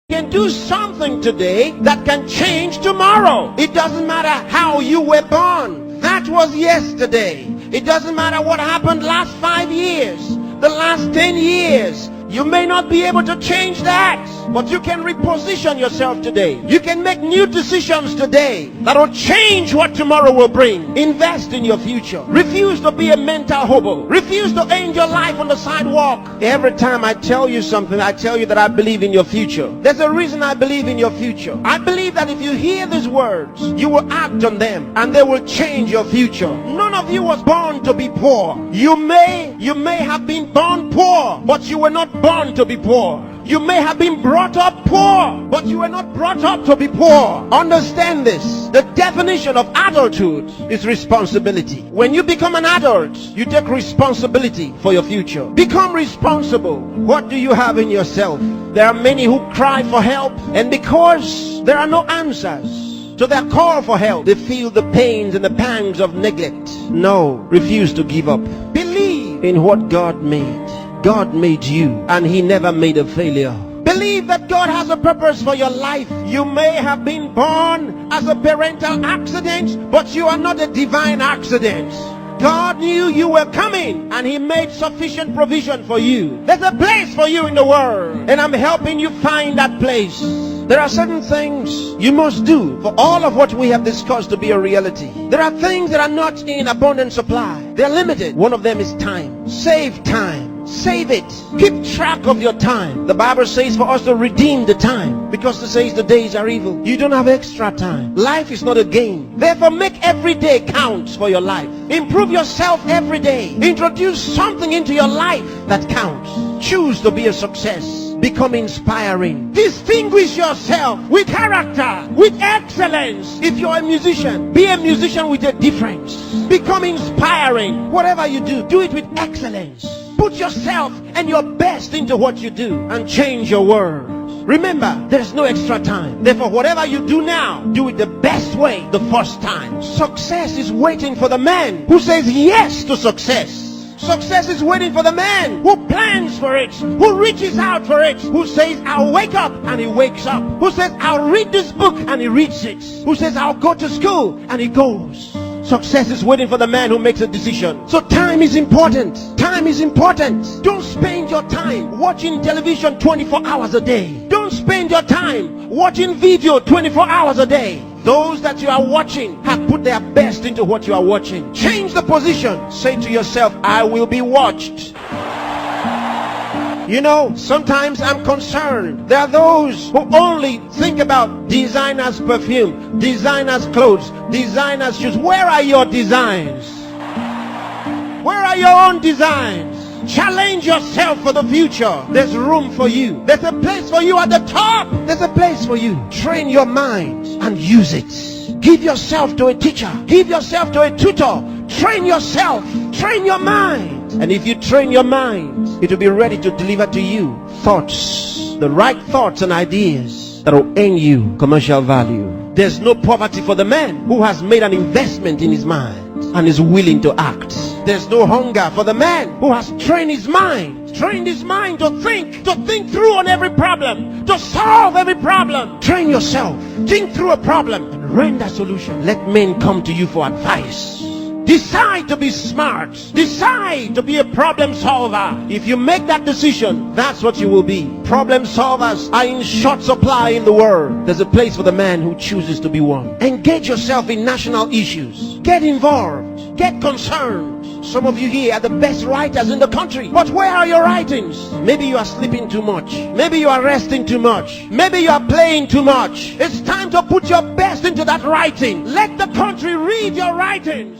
can do something today that can change tomorrow. It doesn't matter how you were born. That was yesterday. It doesn't matter what happened last 5 years, the last 10 years. You may not be able to change that, but you can reposition yourself today. You can make new decisions today that will change what tomorrow will bring. Invest in your future. Refuse to be a mental hobo. Refuse to end your life on the sidewalk. Every time I tell you something, I tell you that I believe in your future. There's a reason I believe in your future. I believe that if you hear these words, you will act on them and they will change your future. None of you was born to be poor. You may have been born poor, but you were not born to be poor. You may have been brought up poor, but you were not brought up to be poor. Understand this. The definition of adulthood is responsibility. When you become an adult, you take responsibility for your future. Become responsible. What do you have in yourself? There are many who cry for help, and because there are no answers to their call for help, they feel the pains and the pangs of neglect. No, refuse to give up. Believe in what God made. God made you, and He never made a failure. Believe that God has a purpose for your life. You may have been born as a parental accident, but you are not a divine accident. God knew you were coming, and He made sufficient provision for you. There's a place for you in the world, and I'm helping you find that place. There are certain things you must do for all of what we have discussed to be a reality. There are things that are not in abundant supply. They're limited. One of them is time. Save time. Save it. Keep track of your time. The Bible says for us to redeem the time, because it says the days are evil. You don't have extra time. Life is not a game. Therefore, make every day count for your life. Improve yourself every day. Introduce something into your life that counts. Choose to be a success. Become inspiring. Distinguish yourself with character, with excellence. If you're a musician, be a musician with a difference. Become inspiring. Whatever you do, do it with excellence. Put yourself and your best into what you do and change your world. Remember, there's no extra time. Therefore, whatever you do now, do it the best way the first time. Success is waiting for the man who says yes to success. Success is waiting for the man who plans for it, who reaches out for it, who says, I'll wake up, and he wakes up, who says, I'll read this book, and he reads it, who says, I'll go to school, and he goes. Success is waiting for the man who makes a decision. So time is important. Time is important. Don't spend your time watching television 24 hours a day. Don't spend your time watching video 24 hours a day. Those that you are watching have put their best into what you are watching. Change the position. Say to yourself, I will be watched. You know, sometimes I'm concerned. There are those who only think about designers' perfume, designers' clothes, designers' shoes. Where are your designs? Where are your own designs? Challenge yourself for the future. There's room for you. There's a place for you at the top. There's a place for you. Train your mind and use it. Give yourself to a teacher. Give yourself to a tutor. Train yourself. Train your mind. And if you train your mind, it will be ready to deliver to you thoughts, the right thoughts and ideas that will earn you commercial value. There's no poverty for the man who has made an investment in his mind and is willing to act. There's no hunger for the man who has trained his mind to think through on every problem, to solve every problem. Train yourself. Think through a problem and render a solution. Let men come to you for advice. Decide to be smart. Decide to be a problem solver. If you make that decision, that's what you will be. Problem solvers are in short supply in the world. There's a place for the man who chooses to be one. Engage yourself in national issues. Get involved. Get concerned. Some of you here are the best writers in the country. But where are your writings? Maybe you are sleeping too much. Maybe you are resting too much. Maybe you are playing too much. It's time to put your best into that writing. Let the country read your writings.